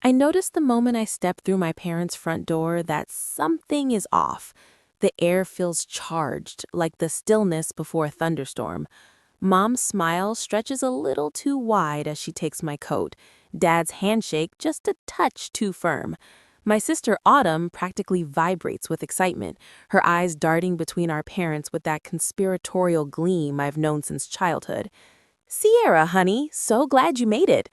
I noticed the moment I step through my parents' front door that something is off. The air feels charged, like the stillness before a thunderstorm. Mom's smile stretches a little too wide as she takes my coat. Dad's handshake just a touch too firm. My sister Autumn practically vibrates with excitement, her eyes darting between our parents with that conspiratorial gleam I've known since childhood. Sierra, honey, so glad you made it.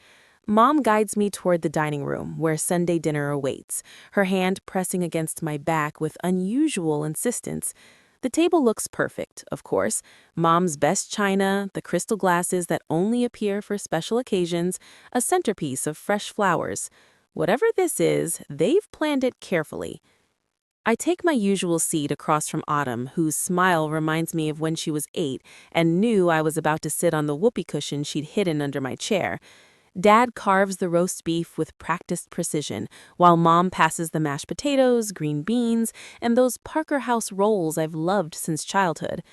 Mom guides me toward the dining room, where Sunday dinner awaits, her hand pressing against my back with unusual insistence. The table looks perfect, of course. Mom's best china, the crystal glasses that only appear for special occasions, a centerpiece of fresh flowers. Whatever this is, they've planned it carefully. I take my usual seat across from Autumn, whose smile reminds me of when she was 8 and knew I was about to sit on the whoopee cushion she'd hidden under my chair. Dad carves the roast beef with practiced precision, while Mom passes the mashed potatoes, green beans, and those Parker House rolls I've loved since childhood.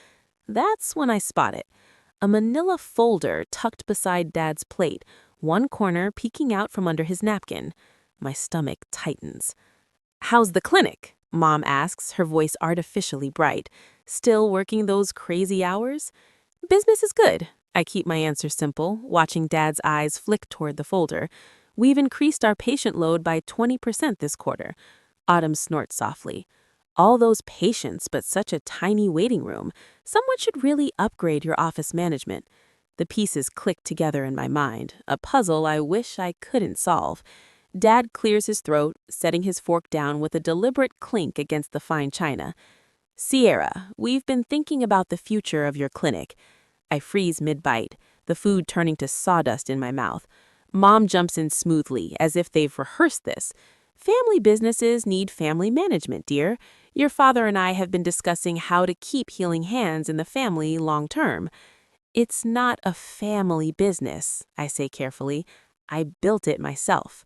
That's when I spot it. A manila folder tucked beside Dad's plate, one corner peeking out from under his napkin. My stomach tightens. "How's the clinic?" Mom asks, her voice artificially bright. "Still working those crazy hours?" "Business is good." I keep my answer simple, watching Dad's eyes flick toward the folder. "We've increased our patient load by 20% this quarter." Autumn snorts softly. "All those patients, but such a tiny waiting room. Someone should really upgrade your office management." The pieces click together in my mind, a puzzle I wish I couldn't solve. Dad clears his throat, setting his fork down with a deliberate clink against the fine china. "Sierra, we've been thinking about the future of your clinic." I freeze mid-bite, the food turning to sawdust in my mouth. Mom jumps in smoothly, as if they've rehearsed this. "Family businesses need family management, dear. Your father and I have been discussing how to keep healing hands in the family long term." "It's not a family business," I say carefully. "I built it myself."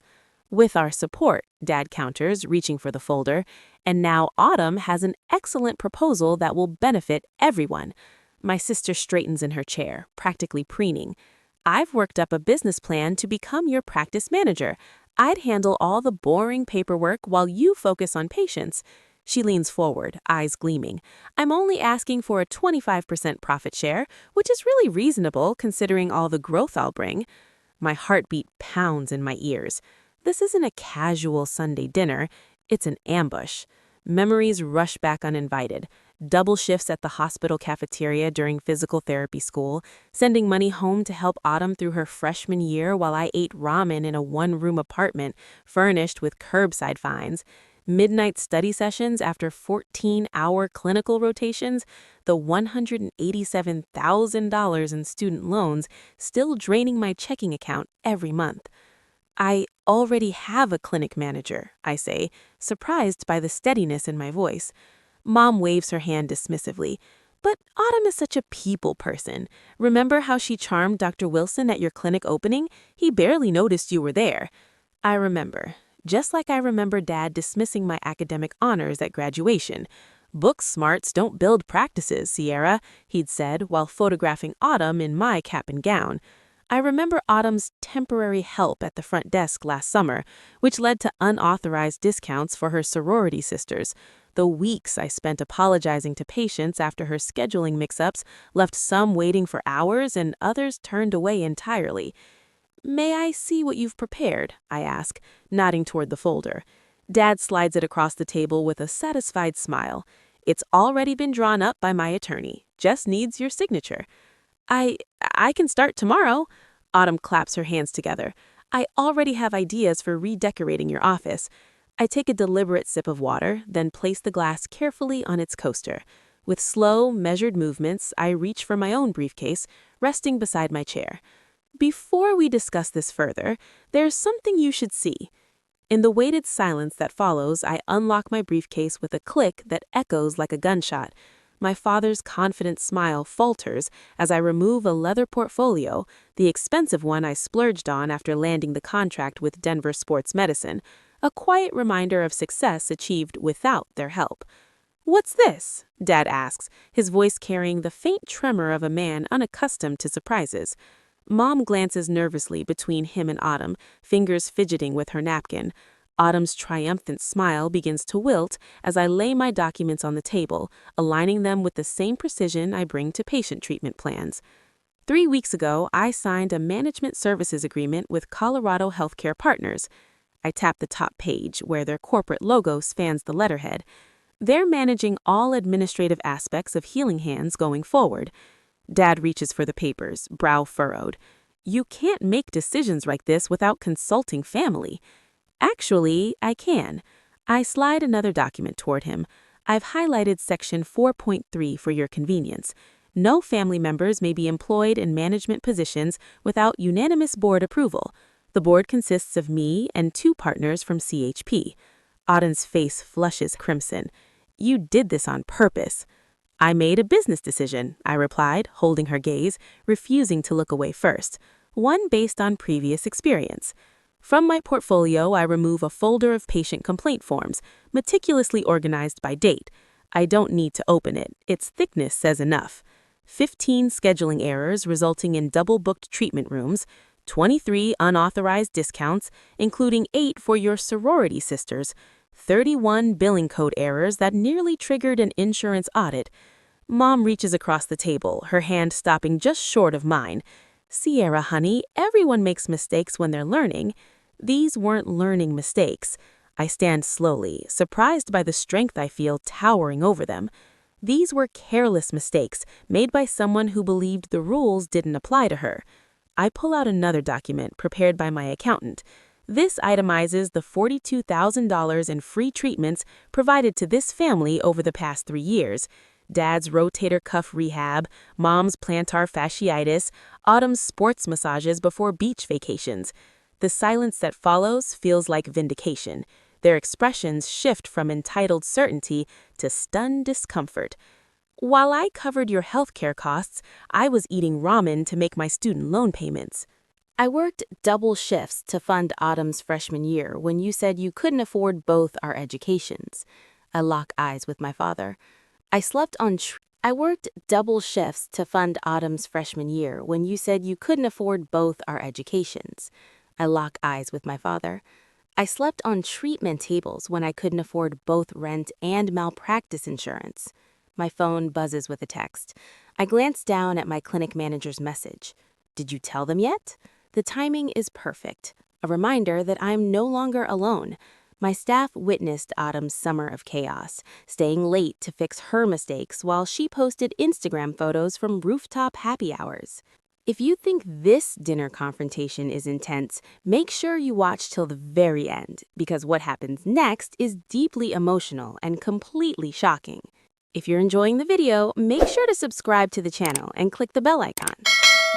"With our support," Dad counters, reaching for the folder. "And now Autumn has an excellent proposal that will benefit everyone." My sister straightens in her chair, practically preening. "I've worked up a business plan to become your practice manager. I'd handle all the boring paperwork while you focus on patients." She leans forward, eyes gleaming. "I'm only asking for a 25% profit share, which is really reasonable considering all the growth I'll bring." My heartbeat pounds in my ears. This isn't a casual Sunday dinner, it's an ambush. Memories rush back uninvited. Double shifts at the hospital cafeteria during physical therapy school, sending money home to help Autumn through her freshman year while I ate ramen in a one-room apartment furnished with curbside finds, midnight study sessions after 14-hour clinical rotations, the $187,000 in student loans still draining my checking account every month. "I already have a clinic manager," I say, surprised by the steadiness in my voice. Mom waves her hand dismissively. "But Autumn is such a people person. Remember how she charmed Dr. Wilson at your clinic opening? He barely noticed you were there." I remember. Just like I remember Dad dismissing my academic honors at graduation. "Book smarts don't build practices, Sierra," he'd said while photographing Autumn in my cap and gown. I remember Autumn's temporary help at the front desk last summer, which led to unauthorized discounts for her sorority sisters. The weeks I spent apologizing to patients after her scheduling mix-ups left some waiting for hours and others turned away entirely. "May I see what you've prepared?" I ask, nodding toward the folder. Dad slides it across the table with a satisfied smile. "It's already been drawn up by my attorney. Just needs your signature." I I can start tomorrow." Autumn claps her hands together. "I already have ideas for redecorating your office." I take a deliberate sip of water, then place the glass carefully on its coaster. With slow, measured movements, I reach for my own briefcase, resting beside my chair. "Before we discuss this further, there's something you should see." In the weighted silence that follows, I unlock my briefcase with a click that echoes like a gunshot. My father's confident smile falters as I remove a leather portfolio, the expensive one I splurged on after landing the contract with Denver Sports Medicine, a quiet reminder of success achieved without their help. "What's this?" Dad asks, his voice carrying the faint tremor of a man unaccustomed to surprises. Mom glances nervously between him and Autumn, fingers fidgeting with her napkin. Autumn's triumphant smile begins to wilt as I lay my documents on the table, aligning them with the same precision I bring to patient treatment plans. 3 weeks ago, I signed a management services agreement with Colorado Healthcare Partners. I tap the top page where their corporate logo spans the letterhead. They're managing all administrative aspects of Healing Hands going forward. Dad reaches for the papers, brow furrowed. You can't make decisions like this without consulting family. Actually, I can. I slide another document toward him. I've highlighted section 4.3 for your convenience. No family members may be employed in management positions without unanimous board approval. The board consists of me and 2 partners from CHP. Auden's face flushes crimson. You did this on purpose. I made a business decision, I replied, holding her gaze, refusing to look away first. One based on previous experience. From my portfolio, I remove a folder of patient complaint forms, meticulously organized by date. I don't need to open it. Its thickness says enough. 15 scheduling errors resulting in double-booked treatment rooms, 23 unauthorized discounts, including 8 for your sorority sisters, 31 billing code errors that nearly triggered an insurance audit. Mom reaches across the table, her hand stopping just short of mine. Sierra, honey, everyone makes mistakes when they're learning. These weren't learning mistakes. I stand slowly, surprised by the strength I feel towering over them. These were careless mistakes made by someone who believed the rules didn't apply to her. I pull out another document prepared by my accountant. This itemizes the $42,000 in free treatments provided to this family over the past 3 years. Dad's rotator cuff rehab, Mom's plantar fasciitis, Autumn's sports massages before beach vacations. The silence that follows feels like vindication. Their expressions shift from entitled certainty to stunned discomfort. While I covered your healthcare costs, I was eating ramen to make my student loan payments. I worked double shifts to fund Autumn's freshman year when you said you couldn't afford both our educations. I lock eyes with my father. I worked double shifts to fund Autumn's freshman year when you said you couldn't afford both our educations. I lock eyes with my father. I slept on treatment tables when I couldn't afford both rent and malpractice insurance. My phone buzzes with a text. I glance down at my clinic manager's message. Did you tell them yet? The timing is perfect. A reminder that I'm no longer alone. My staff witnessed Autumn's summer of chaos, staying late to fix her mistakes while she posted Instagram photos from rooftop happy hours. If you think this dinner confrontation is intense, make sure you watch till the very end, because what happens next is deeply emotional and completely shocking. If you're enjoying the video, make sure to subscribe to the channel and click the bell icon.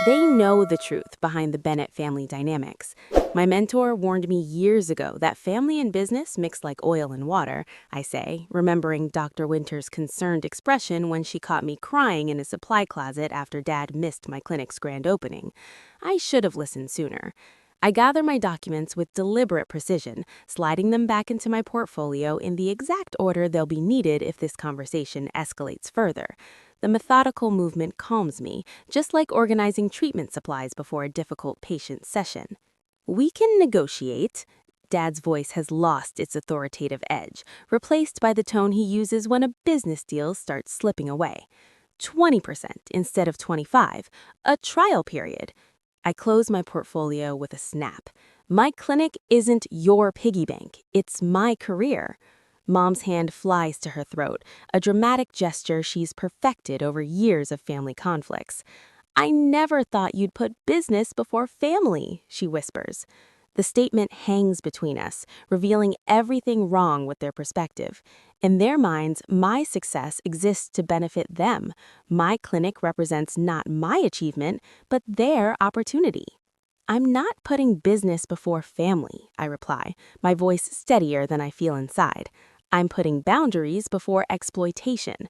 They know the truth behind the Bennett family dynamics. My mentor warned me years ago that family and business mix like oil and water, I say, remembering Dr. Winter's concerned expression when she caught me crying in a supply closet after Dad missed my clinic's grand opening. I should have listened sooner. I gather my documents with deliberate precision, sliding them back into my portfolio in the exact order they'll be needed if this conversation escalates further. The methodical movement calms me, just like organizing treatment supplies before a difficult patient session. We can negotiate. Dad's voice has lost its authoritative edge, replaced by the tone he uses when a business deal starts slipping away. 20% instead of 25%, a trial period. I close my portfolio with a snap. My clinic isn't your piggy bank, it's my career. Mom's hand flies to her throat, a dramatic gesture she's perfected over years of family conflicts. I never thought you'd put business before family, she whispers. The statement hangs between us, revealing everything wrong with their perspective. In their minds, my success exists to benefit them. My clinic represents not my achievement, but their opportunity. I'm not putting business before family, I reply, my voice steadier than I feel inside. I'm putting boundaries before exploitation.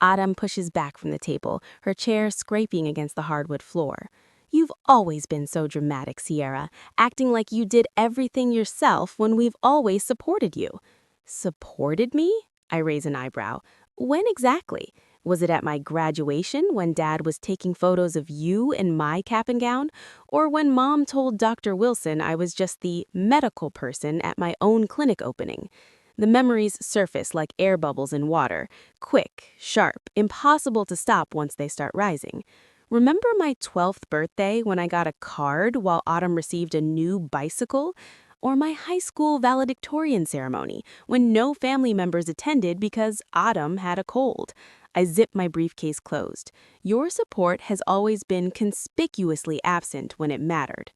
Autumn pushes back from the table, her chair scraping against the hardwood floor. You've always been so dramatic, Sierra, acting like you did everything yourself when we've always supported you. Supported me? I raise an eyebrow. When exactly? Was it at my graduation when Dad was taking photos of you in my cap and gown? Or when Mom told Dr. Wilson I was just the medical person at my own clinic opening? The memories surface like air bubbles in water, quick, sharp, impossible to stop once they start rising. Remember my 12th birthday when I got a card while Autumn received a new bicycle? Or my high school valedictorian ceremony when no family members attended because Autumn had a cold? I zipped my briefcase closed. Your support has always been conspicuously absent when it mattered.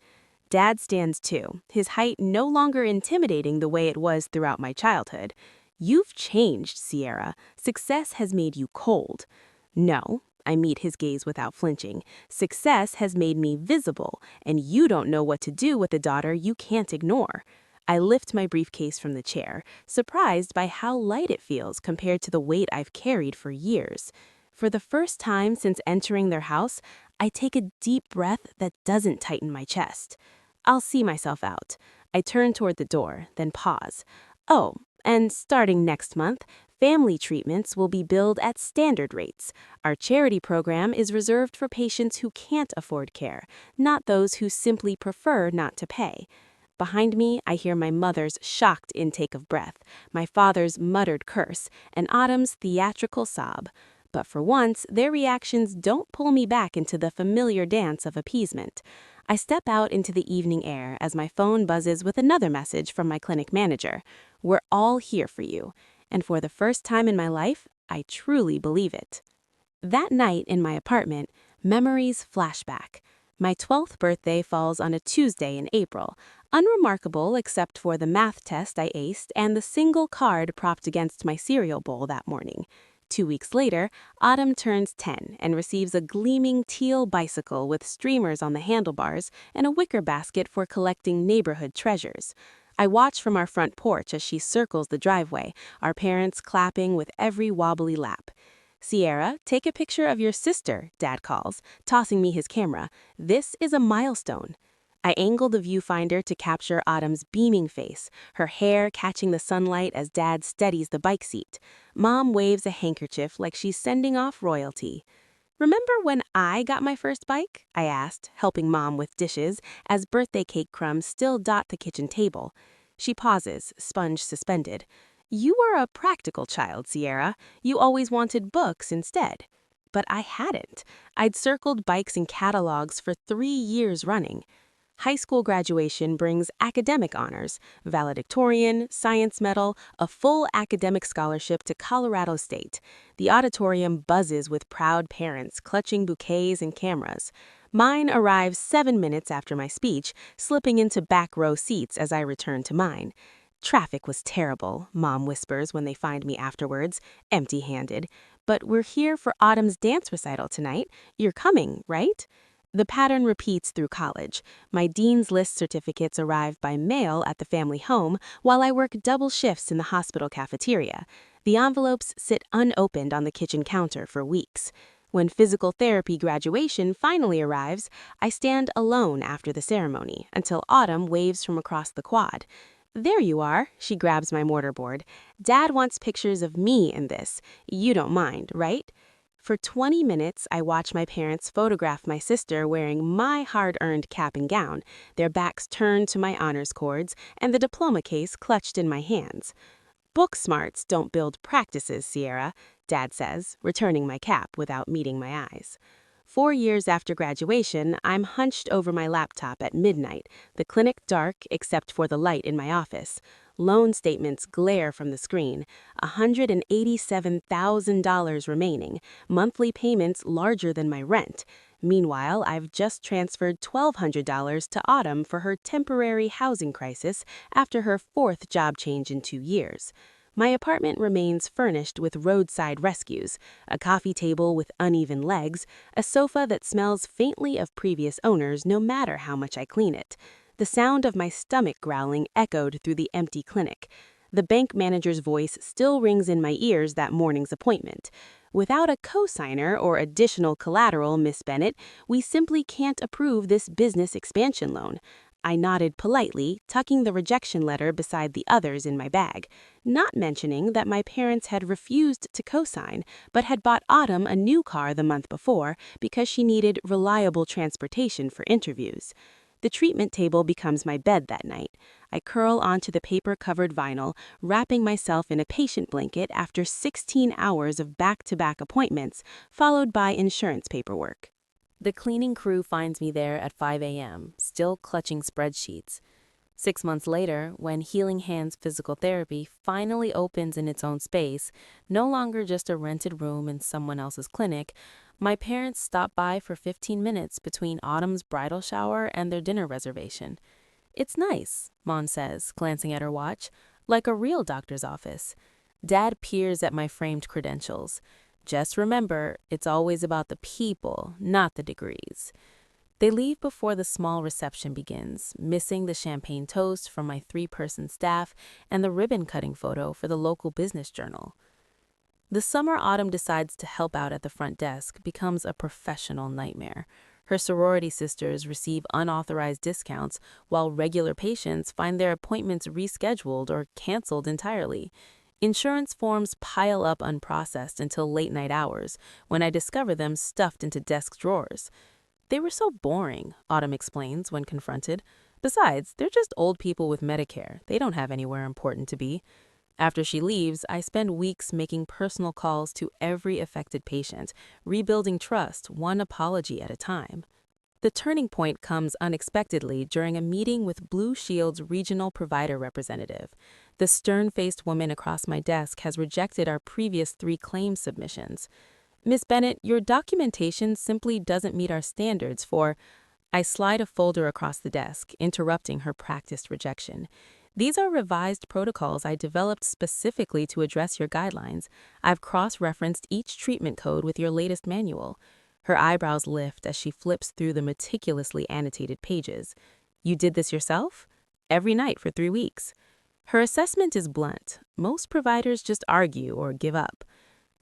Dad stands too, his height no longer intimidating the way it was throughout my childhood. You've changed, Sierra. Success has made you cold. No, I meet his gaze without flinching. Success has made me visible, and you don't know what to do with a daughter you can't ignore. I lift my briefcase from the chair, surprised by how light it feels compared to the weight I've carried for years. For the first time since entering their house, I take a deep breath that doesn't tighten my chest. I'll see myself out. I turn toward the door, then pause. Oh, and starting next month, family treatments will be billed at standard rates. Our charity program is reserved for patients who can't afford care, not those who simply prefer not to pay. Behind me, I hear my mother's shocked intake of breath, my father's muttered curse, and Autumn's theatrical sob. But for once, their reactions don't pull me back into the familiar dance of appeasement. I step out into the evening air as my phone buzzes with another message from my clinic manager. We're all here for you. And for the first time in my life, I truly believe it. That night in my apartment, memories flash back. My 12th birthday falls on a Tuesday in April, unremarkable except for the math test I aced and the single card propped against my cereal bowl that morning. 2 weeks later, Autumn turns 10 and receives a gleaming teal bicycle with streamers on the handlebars and a wicker basket for collecting neighborhood treasures. I watch from our front porch as she circles the driveway, our parents clapping with every wobbly lap. Sierra, take a picture of your sister, Dad calls, tossing me his camera. This is a milestone. I angle the viewfinder to capture Autumn's beaming face, her hair catching the sunlight as Dad steadies the bike seat. Mom waves a handkerchief like she's sending off royalty. Remember when I got my first bike? I asked, helping Mom with dishes as birthday cake crumbs still dot the kitchen table. She pauses, sponge suspended. You were a practical child, Sierra. You always wanted books instead. But I hadn't. I'd circled bikes in catalogs for 3 years running. High school graduation brings academic honors, valedictorian, science medal, a full academic scholarship to Colorado State. The auditorium buzzes with proud parents clutching bouquets and cameras. Mine arrives 7 minutes after my speech, slipping into back row seats as I return to mine. Traffic was terrible, Mom whispers when they find me afterwards, empty-handed. But we're here for Autumn's dance recital tonight. You're coming, right? The pattern repeats through college. My Dean's List certificates arrive by mail at the family home while I work double shifts in the hospital cafeteria. The envelopes sit unopened on the kitchen counter for weeks. When physical therapy graduation finally arrives, I stand alone after the ceremony until Autumn waves from across the quad. There you are, she grabs my mortarboard. Dad wants pictures of me in this. You don't mind, right? For 20 minutes, I watch my parents photograph my sister wearing my hard-earned cap and gown, their backs turned to my honors cords, and the diploma case clutched in my hands. Book smarts don't build practices, Sierra, Dad says, returning my cap without meeting my eyes. 4 years after graduation, I'm hunched over my laptop at midnight, the clinic dark except for the light in my office. Loan statements glare from the screen, $187,000 remaining, monthly payments larger than my rent. Meanwhile, I've just transferred $1,200 to Autumn for her temporary housing crisis after her 4th job change in 2 years. My apartment remains furnished with roadside rescues, a coffee table with uneven legs, a sofa that smells faintly of previous owners no matter how much I clean it. The sound of my stomach growling echoed through the empty clinic. The bank manager's voice still rings in my ears that morning's appointment. Without a cosigner or additional collateral, Miss Bennett, we simply can't approve this business expansion loan. I nodded politely, tucking the rejection letter beside the others in my bag, not mentioning that my parents had refused to co-sign, but had bought Autumn a new car the month before because she needed reliable transportation for interviews. The treatment table becomes my bed that night. I curl onto the paper-covered vinyl, wrapping myself in a patient blanket after 16 hours of back-to-back appointments, followed by insurance paperwork. The cleaning crew finds me there at 5 a.m., still clutching spreadsheets. 6 months later, when Healing Hands Physical Therapy finally opens in its own space, no longer just a rented room in someone else's clinic, my parents stop by for 15 minutes between Autumn's bridal shower and their dinner reservation. "It's nice," Mon says, glancing at her watch, "like a real doctor's office." Dad peers at my framed credentials. "Just remember, it's always about the people, not the degrees." They leave before the small reception begins, missing the champagne toast from my 3-person staff and the ribbon-cutting photo for the local business journal. The summer Autumn decides to help out at the front desk becomes a professional nightmare. Her sorority sisters receive unauthorized discounts, while regular patients find their appointments rescheduled or canceled entirely. Insurance forms pile up unprocessed until late-night hours, when I discover them stuffed into desk drawers. "They were so boring," Autumn explains when confronted. "Besides, they're just old people with Medicare. They don't have anywhere important to be." After she leaves, I spend weeks making personal calls to every affected patient, rebuilding trust one apology at a time. The turning point comes unexpectedly during a meeting with Blue Shield's regional provider representative. The stern-faced woman across my desk has rejected our previous 3 claim submissions. "Miss Bennett, your documentation simply doesn't meet our standards for—" I slide a folder across the desk, interrupting her practiced rejection. "These are revised protocols I developed specifically to address your guidelines. I've cross-referenced each treatment code with your latest manual." Her eyebrows lift as she flips through the meticulously annotated pages. "You did this yourself?" "Every night for 3 weeks." Her assessment is blunt. Most providers just argue or give up.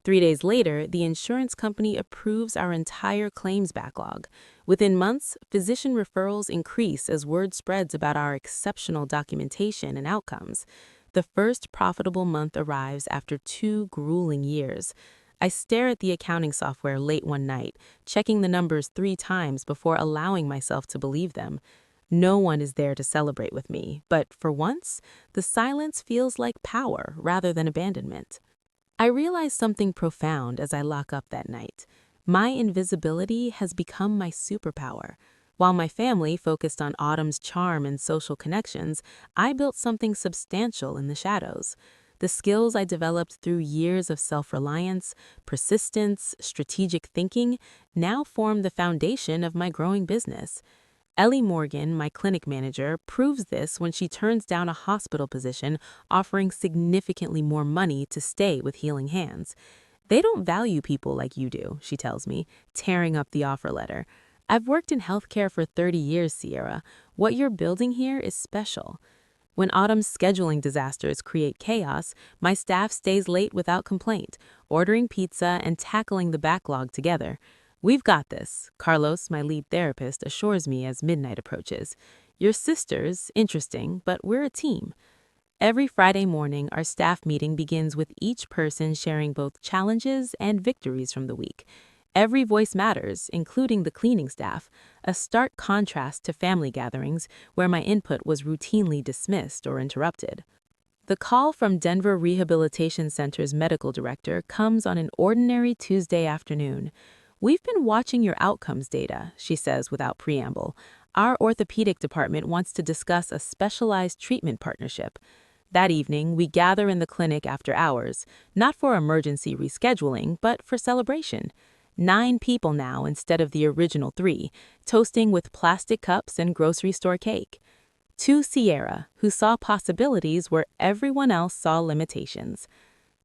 3 days later, the insurance company approves our entire claims backlog. Within months, physician referrals increase as word spreads about our exceptional documentation and outcomes. The first profitable month arrives after 2 grueling years. I stare at the accounting software late one night, checking the numbers 3 times before allowing myself to believe them. No one is there to celebrate with me, but for once, the silence feels like power rather than abandonment. I realize something profound as I lock up that night. My invisibility has become my superpower. While my family focused on Autumn's charm and social connections, I built something substantial in the shadows. The skills I developed through years of self-reliance, persistence, strategic thinking, now form the foundation of my growing business. Ellie Morgan, my clinic manager, proves this when she turns down a hospital position offering significantly more money to stay with Healing Hands. "They don't value people like you do," she tells me, tearing up the offer letter. "I've worked in healthcare for 30 years, Sierra. What you're building here is special." When Autumn's scheduling disasters create chaos, my staff stays late without complaint, ordering pizza and tackling the backlog together. "We've got this," Carlos, my lead therapist, assures me as midnight approaches. "Your sisters, interesting, but we're a team." Every Friday morning, our staff meeting begins with each person sharing both challenges and victories from the week. Every voice matters, including the cleaning staff, a stark contrast to family gatherings where my input was routinely dismissed or interrupted. The call from Denver Rehabilitation Center's medical director comes on an ordinary Tuesday afternoon. "We've been watching your outcomes data," she says without preamble. "Our orthopedic department wants to discuss a specialized treatment partnership." That evening, we gather in the clinic after hours, not for emergency rescheduling, but for celebration. 9 people now instead of the original 3, toasting with plastic cups and grocery store cake. To Sierra, who saw possibilities where everyone else saw limitations.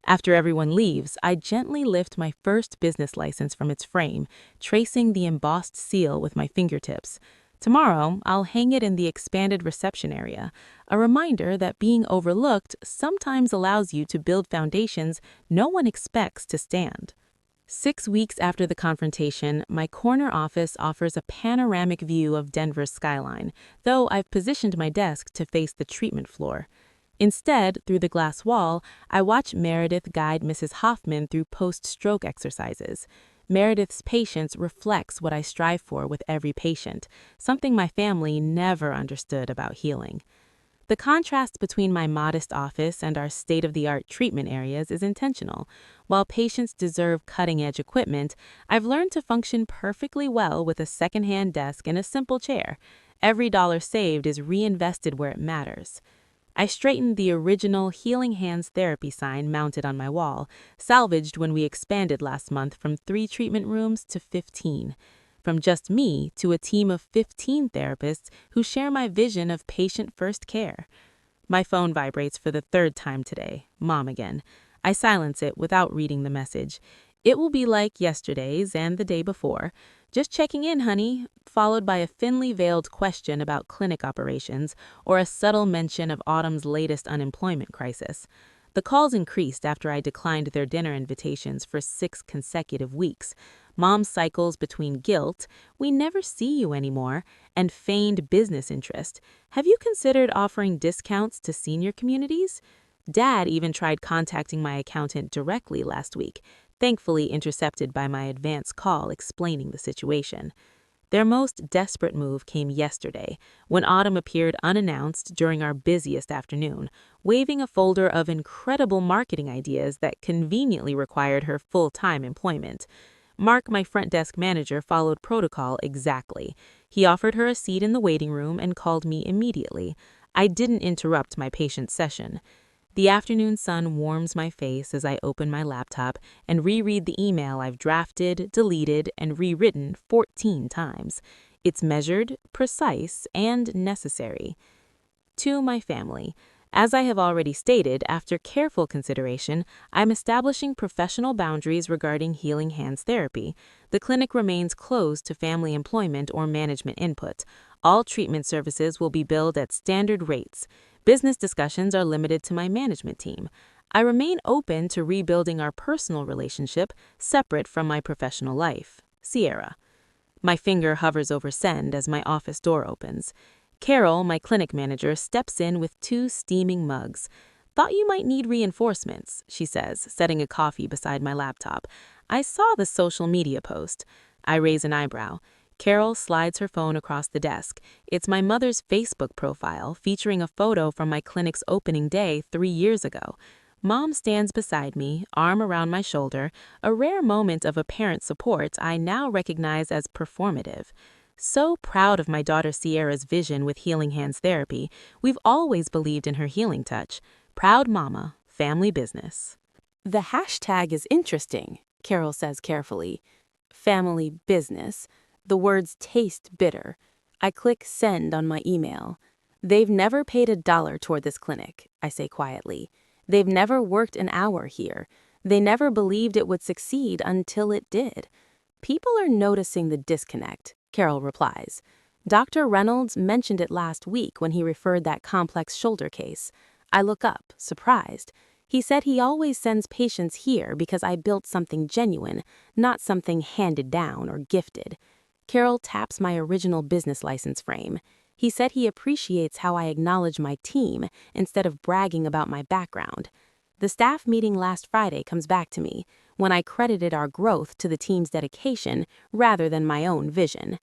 After everyone leaves, I gently lift my first business license from its frame, tracing the embossed seal with my fingertips. Tomorrow, I'll hang it in the expanded reception area, a reminder that being overlooked sometimes allows you to build foundations no one expects to stand. 6 weeks after the confrontation, my corner office offers a panoramic view of Denver's skyline, though I've positioned my desk to face the treatment floor. Instead, through the glass wall, I watch Meredith guide Mrs. Hoffman through post-stroke exercises. Meredith's patience reflects what I strive for with every patient, something my family never understood about healing. The contrast between my modest office and our state-of-the-art treatment areas is intentional. While patients deserve cutting-edge equipment, I've learned to function perfectly well with a second-hand desk and a simple chair. Every dollar saved is reinvested where it matters. I straightened the original Healing Hands therapy sign mounted on my wall, salvaged when we expanded last month from 3 treatment rooms to 15. From just me to a team of 15 therapists who share my vision of patient-first care. My phone vibrates for the 3rd time today. Mom again. I silence it without reading the message. It will be like yesterday's and the day before. Just checking in, honey, followed by a thinly veiled question about clinic operations or a subtle mention of Autumn's latest unemployment crisis. The calls increased after I declined their dinner invitations for 6 consecutive weeks. Mom cycles between guilt, we never see you anymore, and feigned business interest. Have you considered offering discounts to senior communities? Dad even tried contacting my accountant directly last week, thankfully intercepted by my advance call explaining the situation. Their most desperate move came yesterday, when Autumn appeared unannounced during our busiest afternoon, waving a folder of incredible marketing ideas that conveniently required her full-time employment. Mark, my front desk manager, followed protocol exactly. He offered her a seat in the waiting room and called me immediately. I didn't interrupt my patient's session. The afternoon sun warms my face as I open my laptop and reread the email I've drafted, deleted, and rewritten 14 times. It's measured, precise, and necessary. To my family. As I have already stated, after careful consideration, I'm establishing professional boundaries regarding Healing Hands therapy. The clinic remains closed to family employment or management input. All treatment services will be billed at standard rates. Business discussions are limited to my management team. I remain open to rebuilding our personal relationship separate from my professional life. Sierra. My finger hovers over send as my office door opens. Carol, my clinic manager, steps in with 2 steaming mugs. "Thought you might need reinforcements," she says, setting a coffee beside my laptop. "I saw the social media post." I raise an eyebrow. Carol slides her phone across the desk. It's my mother's Facebook profile featuring a photo from my clinic's opening day 3 years ago. Mom stands beside me, arm around my shoulder, a rare moment of apparent support I now recognize as performative. So proud of my daughter Sierra's vision with Healing Hands therapy, we've always believed in her healing touch. Proud mama, family business. The hashtag is interesting, Carol says carefully. Family business. The words taste bitter. I click send on my email. They've never paid $1 toward this clinic, I say quietly. They've never worked an hour here. They never believed it would succeed until it did. People are noticing the disconnect, Carol replies. Dr. Reynolds mentioned it last week when he referred that complex shoulder case. I look up, surprised. He said he always sends patients here because I built something genuine, not something handed down or gifted. Carol taps my original business license frame. He said he appreciates how I acknowledge my team instead of bragging about my background. The staff meeting last Friday comes back to me when I credited our growth to the team's dedication rather than my own vision.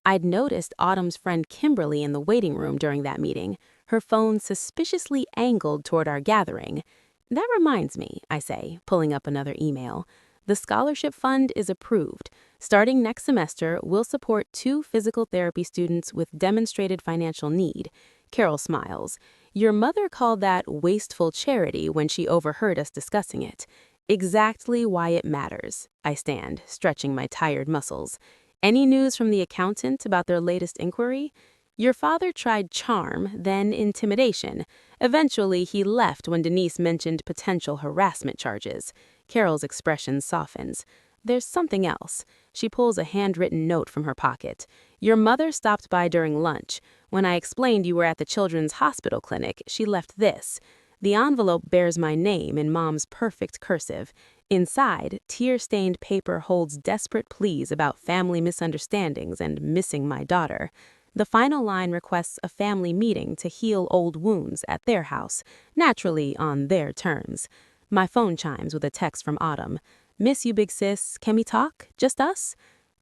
I'd noticed Autumn's friend Kimberly in the waiting room during that meeting, her phone suspiciously angled toward our gathering. That reminds me, I say, pulling up another email. The scholarship fund is approved. Starting next semester, we'll support 2 physical therapy students with demonstrated financial need. Carol smiles. Your mother called that wasteful charity when she overheard us discussing it. Exactly why it matters. I stand, stretching my tired muscles. Any news from the accountant about their latest inquiry? Your father tried charm, then intimidation. Eventually, he left when Denise mentioned potential harassment charges. Carol's expression softens. There's something else. She pulls a handwritten note from her pocket. Your mother stopped by during lunch. When I explained you were at the Children's Hospital Clinic, she left this. The envelope bears my name in Mom's perfect cursive. Inside, tear-stained paper holds desperate pleas about family misunderstandings and missing my daughter. The final line requests a family meeting to heal old wounds at their house, naturally on their terms. My phone chimes with a text from Autumn. "Miss you, big sis. Can we talk? Just us?"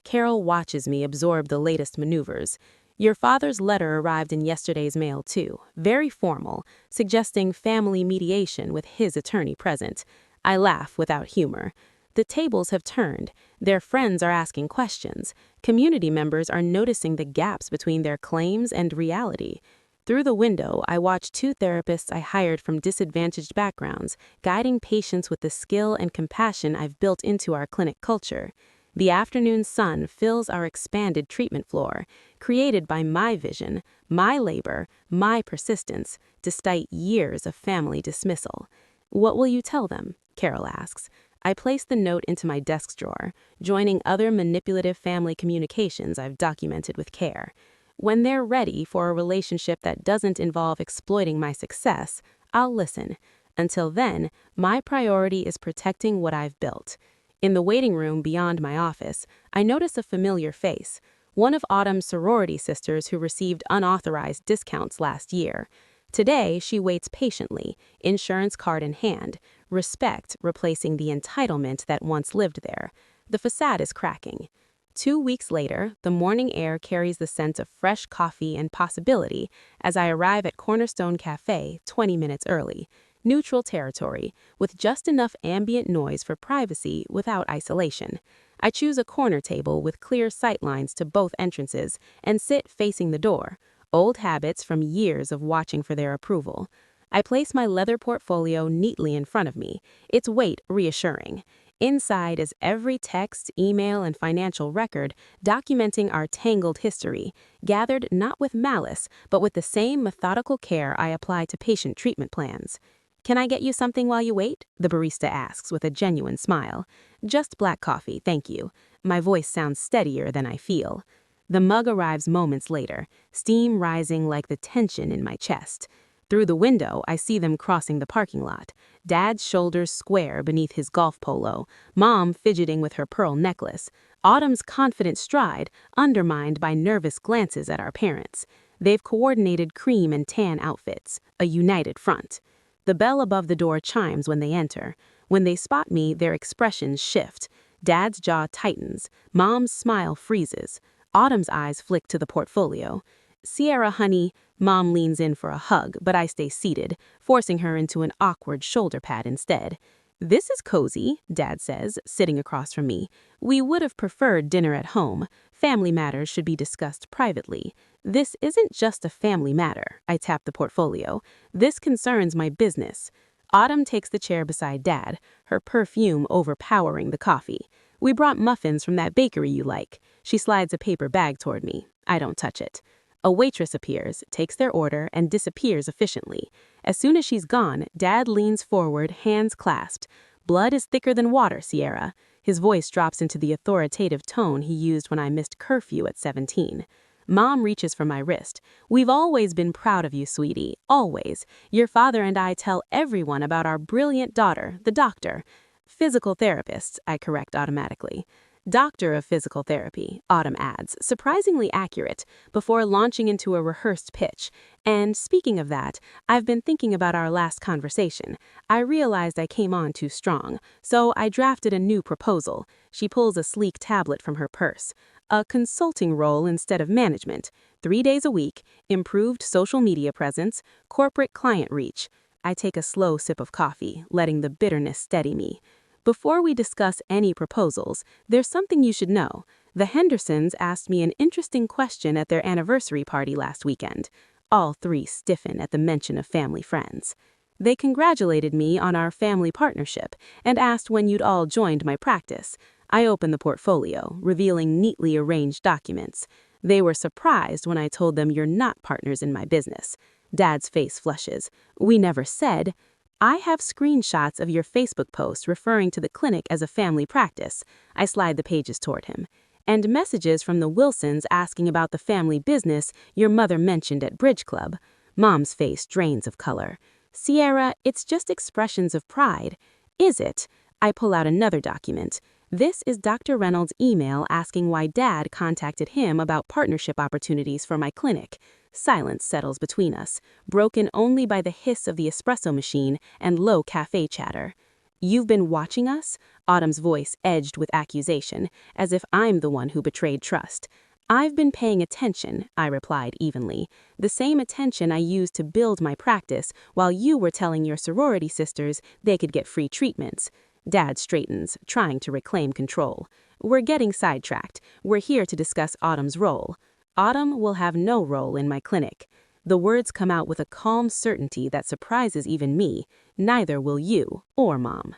Carol watches me absorb the latest maneuvers. "Your father's letter arrived in yesterday's mail, too. Very formal, suggesting family mediation with his attorney present." I laugh without humor. The tables have turned. Their friends are asking questions. Community members are noticing the gaps between their claims and reality. Through the window, I watch two therapists I hired from disadvantaged backgrounds, guiding patients with the skill and compassion I've built into our clinic culture. The afternoon sun fills our expanded treatment floor, created by my vision, my labor, my persistence, despite years of family dismissal. "What will you tell them?" Carol asks. I place the note into my desk drawer, joining other manipulative family communications I've documented with care. When they're ready for a relationship that doesn't involve exploiting my success, I'll listen. Until then, my priority is protecting what I've built. In the waiting room beyond my office, I notice a familiar face, one of Autumn's sorority sisters who received unauthorized discounts last year. Today, she waits patiently, insurance card in hand, respect replacing the entitlement that once lived there. The facade is cracking. 2 weeks later, the morning air carries the scent of fresh coffee and possibility as I arrive at Cornerstone Cafe 20 minutes early. Neutral territory, with just enough ambient noise for privacy without isolation. I choose a corner table with clear sightlines to both entrances and sit facing the door. Old habits from years of watching for their approval. I place my leather portfolio neatly in front of me, its weight reassuring. Inside is every text, email, and financial record documenting our tangled history, gathered not with malice, but with the same methodical care I apply to patient treatment plans. "Can I get you something while you wait?" the barista asks with a genuine smile. "Just black coffee, thank you." My voice sounds steadier than I feel. The mug arrives moments later, steam rising like the tension in my chest. Through the window, I see them crossing the parking lot. Dad's shoulders square beneath his golf polo, Mom fidgeting with her pearl necklace, Autumn's confident stride undermined by nervous glances at our parents. They've coordinated cream and tan outfits, a united front. The bell above the door chimes when they enter. When they spot me, their expressions shift. Dad's jaw tightens, Mom's smile freezes. Autumn's eyes flick to the portfolio. "Sierra, honey," Mom leans in for a hug, but I stay seated, forcing her into an awkward shoulder pad instead. "This is cozy," Dad says, sitting across from me. "We would have preferred dinner at home. Family matters should be discussed privately." "This isn't just a family matter," I tap the portfolio. "This concerns my business." Autumn takes the chair beside Dad, her perfume overpowering the coffee. "We brought muffins from that bakery you like." She slides a paper bag toward me. I don't touch it. A waitress appears, takes their order, and disappears efficiently. As soon as she's gone, Dad leans forward, hands clasped. "Blood is thicker than water, Sierra." His voice drops into the authoritative tone he used when I missed curfew at 17. Mom reaches for my wrist. "We've always been proud of you, sweetie. Always. Your father and I tell everyone about our brilliant daughter, the doctor." "Physical therapist," I correct automatically. "Doctor of physical therapy," Autumn adds, surprisingly accurate, before launching into a rehearsed pitch. "And speaking of that, I've been thinking about our last conversation. I realized I came on too strong, so I drafted a new proposal." She pulls a sleek tablet from her purse. "A consulting role instead of management. 3 days a week, improved social media presence, corporate client reach." I take a slow sip of coffee, letting the bitterness steady me. "Before we discuss any proposals, there's something you should know. The Hendersons asked me an interesting question at their anniversary party last weekend." All three stiffen at the mention of family friends. "They congratulated me on our family partnership and asked when you'd all joined my practice." I open the portfolio, revealing neatly arranged documents. "They were surprised when I told them you're not partners in my business." Dad's face flushes. "We never said." "I have screenshots of your Facebook post referring to the clinic as a family practice." I slide the pages toward him. "And messages from the Wilsons asking about the family business your mother mentioned at Bridge Club." Mom's face drains of color. "Sierra, it's just expressions of pride." "Is it?" I pull out another document. This is Dr. Reynolds' email asking why Dad contacted him about partnership opportunities for my clinic. Silence settles between us, broken only by the hiss of the espresso machine and low cafe chatter. "You've been watching us?" Autumn's voice edged with accusation, as if I'm the one who betrayed trust. "I've been paying attention," I replied evenly. "The same attention I used to build my practice while you were telling your sorority sisters they could get free treatments." Dad straightens, trying to reclaim control. "We're getting sidetracked. We're here to discuss Autumn's role." "Autumn will have no role in my clinic." The words come out with a calm certainty that surprises even me. "Neither will you or Mom."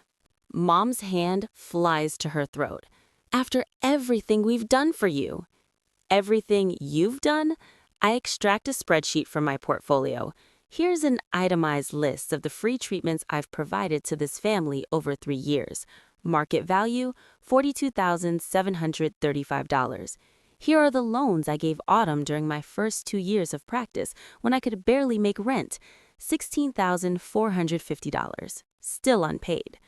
Mom's hand flies to her throat. "After everything we've done for you." "Everything you've done?" I extract a spreadsheet from my portfolio. Here's an itemized list of the free treatments I've provided to this family over 3 years. Market value, $42,735. Here are the loans I gave Autumn during my first 2 years of practice when I could barely make rent, $16,450, still unpaid.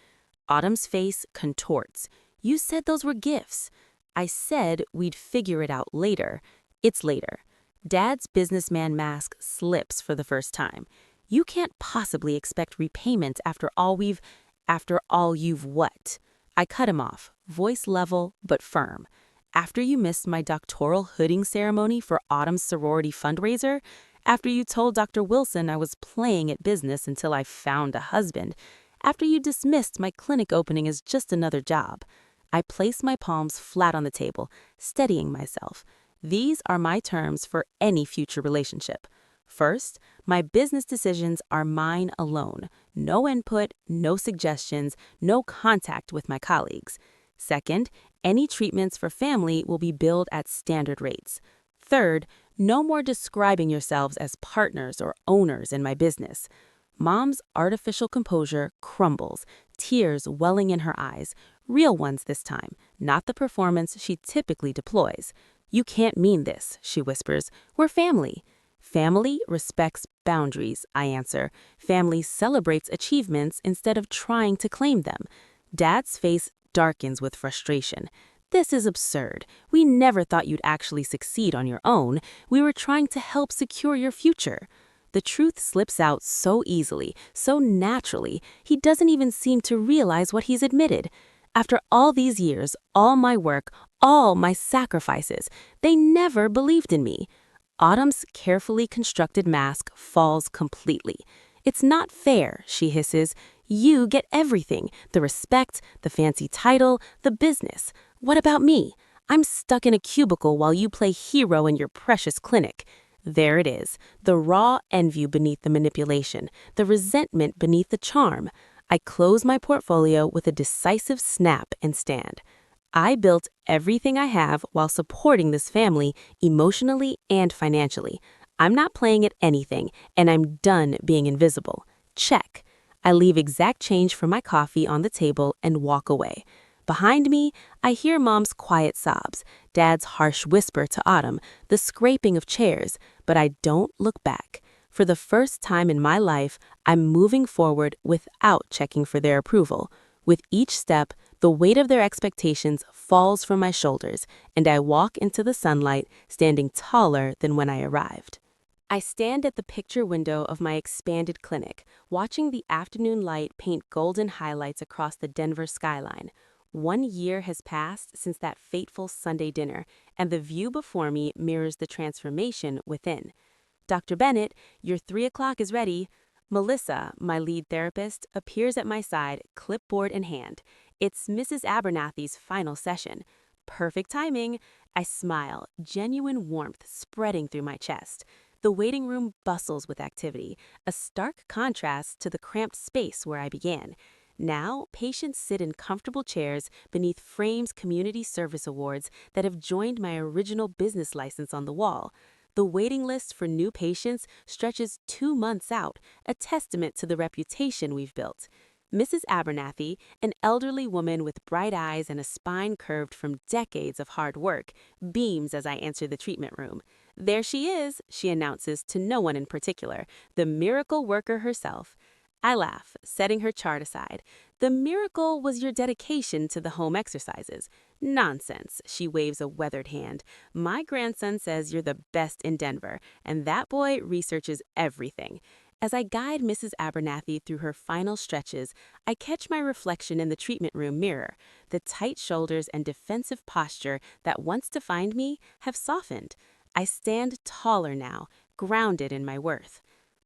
Autumn's face contorts. "You said those were gifts." "I said we'd figure it out later." It's later. Dad's businessman mask slips for the first time. "You can't possibly expect repayment after all you've what?" I cut him off, voice level but firm. "After you missed my doctoral hooding ceremony for Autumn's sorority fundraiser? After you told Dr. Wilson I was playing at business until I found a husband? After you dismissed my clinic opening as just another job?" I place my palms flat on the table, steadying myself. These are my terms for any future relationship. First, my business decisions are mine alone. No input, no suggestions, no contact with my colleagues. Second, any treatments for family will be billed at standard rates. Third, no more describing yourselves as partners or owners in my business. Mom's artificial composure crumbles, tears welling in her eyes, real ones this time, not the performance she typically deploys. "You can't mean this," she whispers. "We're family." "Family respects boundaries," I answer. "Family celebrates achievements instead of trying to claim them." Dad's face darkens with frustration. "This is absurd. We never thought you'd actually succeed on your own. We were trying to help secure your future." The truth slips out so easily, so naturally, he doesn't even seem to realize what he's admitted. After all these years, all my work, all my sacrifices, they never believed in me. Autumn's carefully constructed mask falls completely. "It's not fair," she hisses. "You get everything, the respect, the fancy title, the business. What about me? I'm stuck in a cubicle while you play hero in your precious clinic." There it is, the raw envy beneath the manipulation, the resentment beneath the charm. I close my portfolio with a decisive snap and stand. I built everything I have while supporting this family emotionally and financially. I'm not playing at anything, and I'm done being invisible. Check. I leave exact change for my coffee on the table and walk away. Behind me, I hear Mom's quiet sobs, Dad's harsh whisper to Autumn, the scraping of chairs, but I don't look back. For the first time in my life, I'm moving forward without checking for their approval. With each step, the weight of their expectations falls from my shoulders, and I walk into the sunlight, standing taller than when I arrived. I stand at the picture window of my expanded clinic, watching the afternoon light paint golden highlights across the Denver skyline. 1 year has passed since that fateful Sunday dinner, and the view before me mirrors the transformation within. "Dr. Bennett, your 3 o'clock is ready." Melissa, my lead therapist, appears at my side, clipboard in hand. It's Mrs. Abernathy's final session. Perfect timing. I smile, genuine warmth spreading through my chest. The waiting room bustles with activity, a stark contrast to the cramped space where I began. Now, patients sit in comfortable chairs beneath frames community service awards that have joined my original business license on the wall. The waiting list for new patients stretches 2 months out, a testament to the reputation we've built. Mrs. Abernathy, an elderly woman with bright eyes and a spine curved from decades of hard work, beams as I enter the treatment room. "There she is," she announces to no one in particular, the miracle worker herself. I laugh, setting her chart aside. The miracle was your dedication to the home exercises. Nonsense, she waves a weathered hand. My grandson says you're the best in Denver, and that boy researches everything. As I guide Mrs. Abernathy through her final stretches, I catch my reflection in the treatment room mirror. The tight shoulders and defensive posture that once defined me have softened. I stand taller now, grounded in my worth.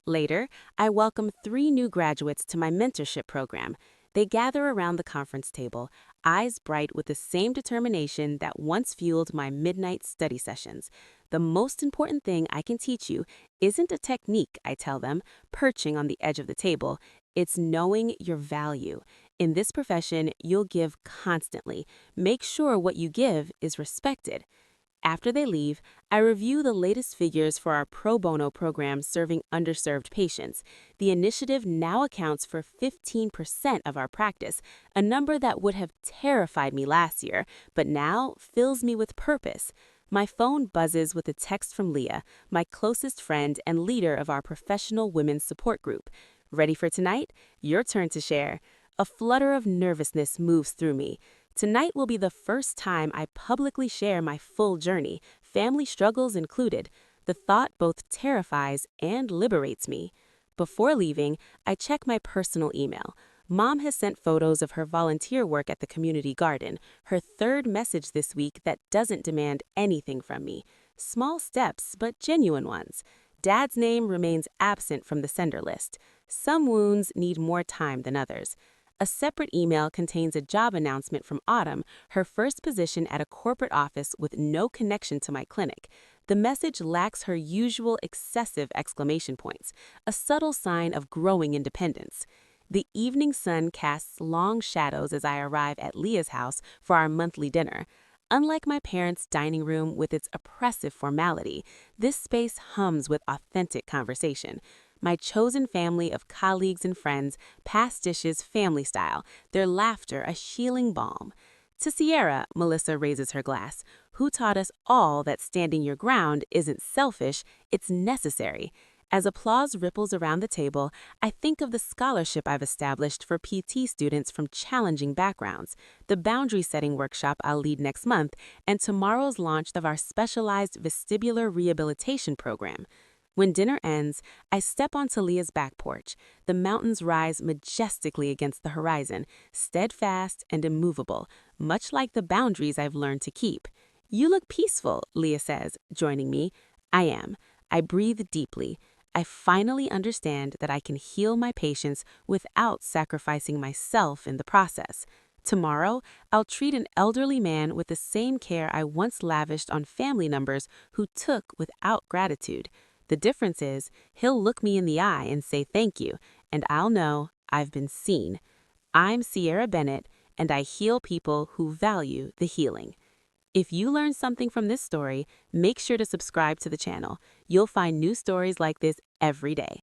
Later, I welcome 3 new graduates to my mentorship program. They gather around the conference table, eyes bright with the same determination that once fueled my midnight study sessions. The most important thing I can teach you isn't a technique, I tell them, perching on the edge of the table. It's knowing your value. In this profession, you'll give constantly. Make sure what you give is respected. After they leave, I review the latest figures for our pro bono program serving underserved patients. The initiative now accounts for 15% of our practice, a number that would have terrified me last year, but now fills me with purpose. My phone buzzes with a text from Leah, my closest friend and leader of our professional women's support group. Ready for tonight? Your turn to share. A flutter of nervousness moves through me. Tonight will be the first time I publicly share my full journey, family struggles included. The thought both terrifies and liberates me. Before leaving, I check my personal email. Mom has sent photos of her volunteer work at the community garden, her 3rd message this week that doesn't demand anything from me. Small steps, but genuine ones. Dad's name remains absent from the sender list. Some wounds need more time than others. A separate email contains a job announcement from Autumn, her first position at a corporate office with no connection to my clinic. The message lacks her usual excessive exclamation points, a subtle sign of growing independence. The evening sun casts long shadows as I arrive at Leah's house for our monthly dinner. Unlike my parents' dining room with its oppressive formality, this space hums with authentic conversation. My chosen family of colleagues and friends pass dishes family style, their laughter a healing balm. To Sierra, Melissa raises her glass, who taught us all that standing your ground isn't selfish, it's necessary. As applause ripples around the table, I think of the scholarship I've established for PT students from challenging backgrounds, the boundary setting workshop I'll lead next month, and tomorrow's launch of our specialized vestibular rehabilitation program. When dinner ends, I step onto Leah's back porch. The mountains rise majestically against the horizon, steadfast and immovable, much like the boundaries I've learned to keep. You look peaceful, Leah says, joining me. I am. I breathe deeply. I finally understand that I can heal my patients without sacrificing myself in the process. Tomorrow, I'll treat an elderly man with the same care I once lavished on family members who took without gratitude. The difference is, he'll look me in the eye and say thank you, and I'll know I've been seen. I'm Sierra Bennett, and I heal people who value the healing. If you learned something from this story, make sure to subscribe to the channel. You'll find new stories like this every day.